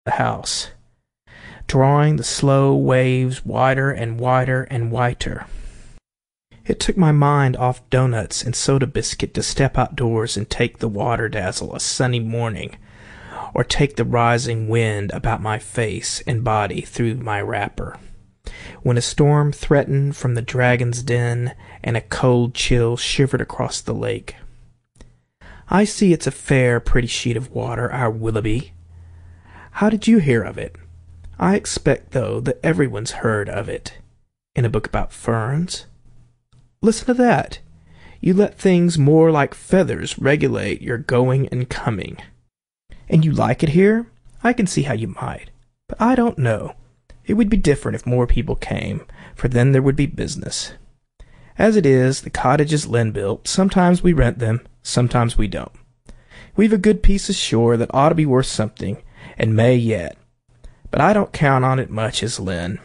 the house, drawing the slow waves wider and wider and whiter. It took my mind off doughnuts and soda biscuit to step outdoors and take the water dazzle a sunny morning, or take the rising wind about my face and body through my wrapper, when a storm threatened from the dragon's den and a cold chill shivered across the lake. I see it's a fair, pretty sheet of water, our Willoughby. How did you hear of it? I expect, though, that everyone's heard of it. In a book about ferns? Listen to that. You let things more like feathers regulate your going and coming. And you like it here? I can see how you might. But I don't know. It would be different if more people came, for then there would be business. As it is, the cottages Len built, sometimes we rent them, sometimes we don't. We've a good piece of shore that ought to be worth something, and may yet. But I don't count on it much as Len.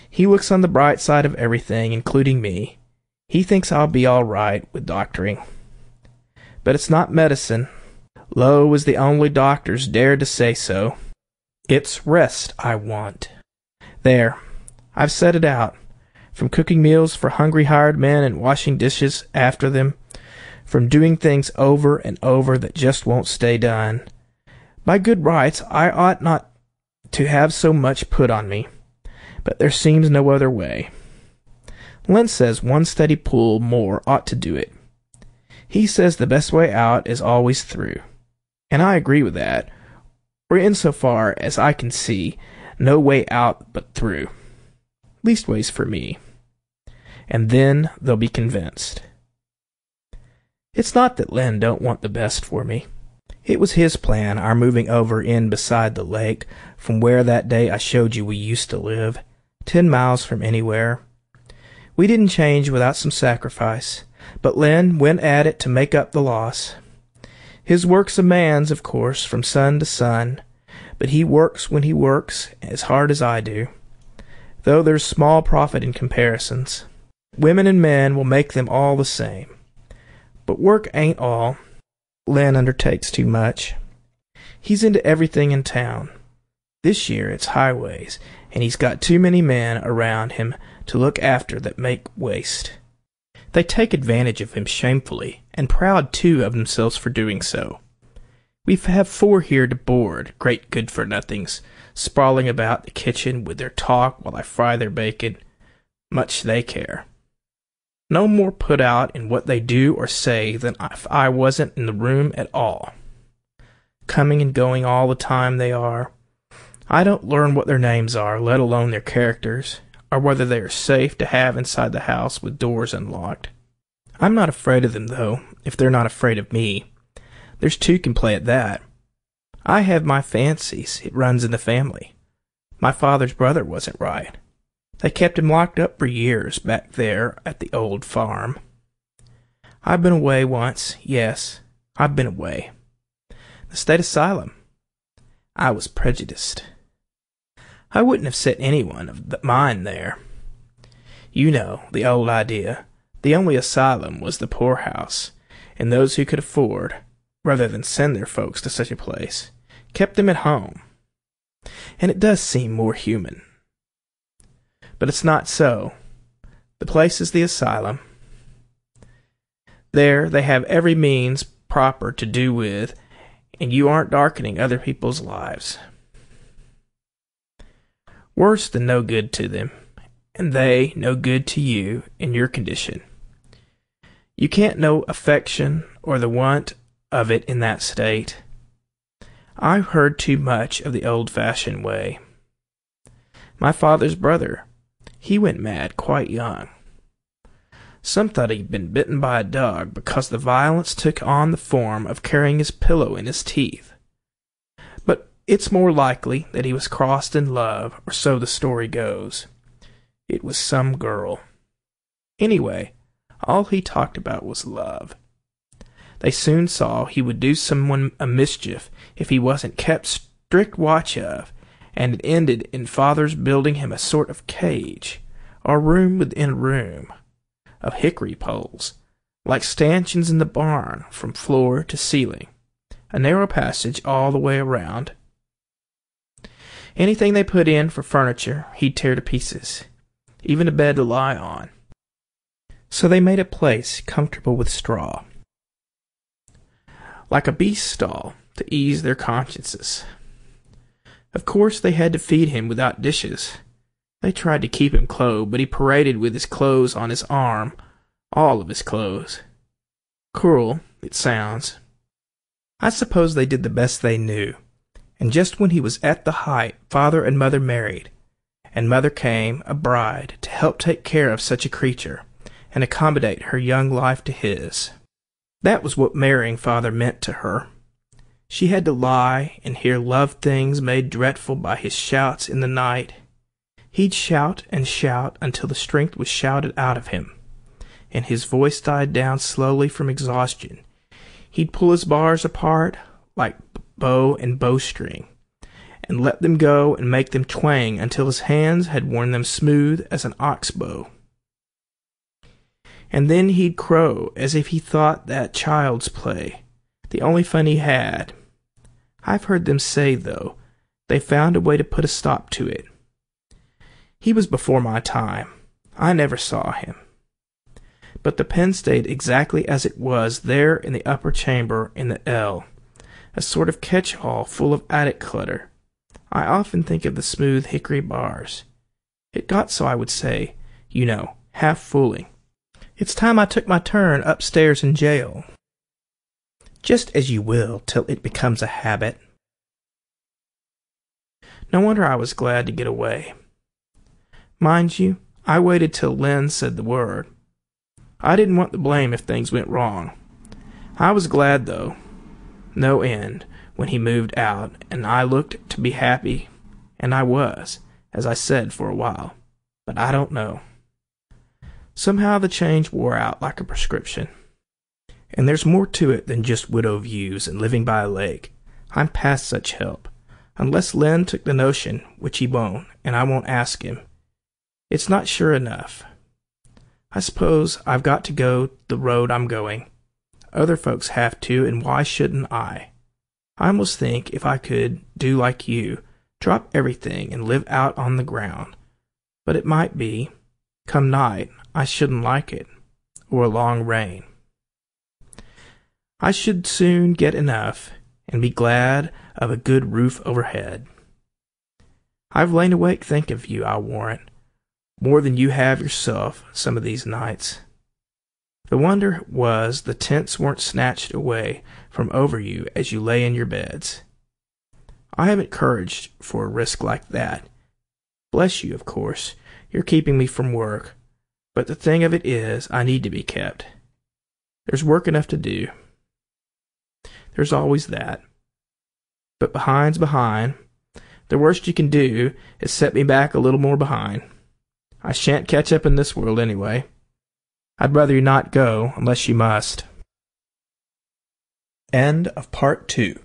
He looks on the bright side of everything, including me. He thinks I'll be all right with doctoring. But it's not medicine. Lowe is the only doctors dared to say so. It's rest I want. There, I've said it out. From cooking meals for hungry hired men and washing dishes after them, from doing things over and over that just won't stay done. By good rights, I ought not to have so much put on me, but there seems no other way. Len says one steady pull more ought to do it. He says the best way out is always through, and I agree with that, or insofar as I can see, no way out but through. Leastways for me. And then they'll be convinced. It's not that Len don't want the best for me. It was his plan, our moving over in beside the lake, from where that day I showed you we used to live, 10 miles from anywhere. We didn't change without some sacrifice, but Len went at it to make up the loss. His work's a man's, of course, from sun to sun, but he works when he works as hard as I do, though there's small profit in comparisons. Women and men will make them all the same. But work ain't all. Len undertakes too much. He's into everything in town. This year it's highways, and he's got too many men around him to look after that make waste. They take advantage of him shamefully, and proud too of themselves for doing so. We have 4 here to board, great good-for-nothings, sprawling about the kitchen with their talk while I fry their bacon. Much they care. No more put out in what they do or say than if I wasn't in the room at all. Coming and going all the time they are. I don't learn what their names are, let alone their characters, or whether they are safe to have inside the house with doors unlocked. I'm not afraid of them, though, if they're not afraid of me. There's 2 can play at that. I have my fancies. It runs in the family. My father's brother wasn't right. They kept him locked up for years back there at the old farm. I've been away once. Yes, I've been away. The state asylum. I was prejudiced. I wouldn't have set anyone of mine there. You know, the old idea. The only asylum was the poorhouse, and those who could afford, rather than send their folks to such a place, kept them at home. And it does seem more human. But it's not so. The place is the asylum. There they have every means proper to do with, and you aren't darkening other people's lives. Worse than no good to them, and they no good to you in your condition. You can't know affection or the want of it in that state. I've heard too much of the old-fashioned way. My father's brother, he went mad quite young. Some thought he'd been bitten by a dog because the violence took on the form of carrying his pillow in his teeth. But it's more likely that he was crossed in love, or so the story goes. It was some girl. Anyway, all he talked about was love. They soon saw he would do someone a mischief if he wasn't kept strict watch of, and it ended in father's building him a sort of cage, or room within a room, of hickory poles, like stanchions in the barn, from floor to ceiling, a narrow passage all the way around. Anything they put in for furniture, he'd tear to pieces, even a bed to lie on. So they made a place comfortable with straw, like a beast stall, to ease their consciences. Of course they had to feed him without dishes. They tried to keep him clothed, but he paraded with his clothes on his arm, all of his clothes. Cruel, it sounds. I suppose they did the best they knew, and just when he was at the height, Father and Mother married, and Mother came, a bride, to help take care of such a creature, and accommodate her young life to his. That was what marrying Father meant to her. She had to lie and hear love things made dreadful by his shouts in the night. He'd shout and shout until the strength was shouted out of him, and his voice died down slowly from exhaustion. He'd pull his bars apart like bow and bowstring, and let them go and make them twang until his hands had worn them smooth as an ox bow. And then he'd crow as if he thought that child's play the only fun he had. I've heard them say, though, they found a way to put a stop to it. He was before my time. I never saw him. But the pen stayed exactly as it was there in the upper chamber in the L, a sort of catch-all full of attic clutter. I often think of the smooth hickory bars. It got so I would say, you know, half fooling, "It's time I took my turn upstairs in jail." Just as you will till it becomes a habit. No wonder I was glad to get away. Mind you, I waited till Len said the word. I didn't want the blame if things went wrong. I was glad, though, no end, when he moved out, and I looked to be happy, and I was, as I said, for a while. But I don't know. Somehow the change wore out like a prescription. And there's more to it than just widow views and living by a lake. I'm past such help. Unless Len took the notion, which he won't, and I won't ask him. It's not sure enough. I suppose I've got to go the road I'm going. Other folks have to, and why shouldn't I? I almost think if I could do like you, drop everything and live out on the ground. But it might be, come night, I shouldn't like it, or a long rain. I should soon get enough, and be glad of a good roof overhead. I've lain awake thinking of you, I'll warrant, more than you have yourself some of these nights. The wonder was the tents weren't snatched away from over you as you lay in your beds. I haven't courage for a risk like that. Bless you, of course, you're keeping me from work, but the thing of it is I need to be kept. There's work enough to do. There's always that. But behind's behind. The worst you can do is set me back a little more behind. I shan't catch up in this world anyway. I'd rather you not go unless you must. End of Part 2.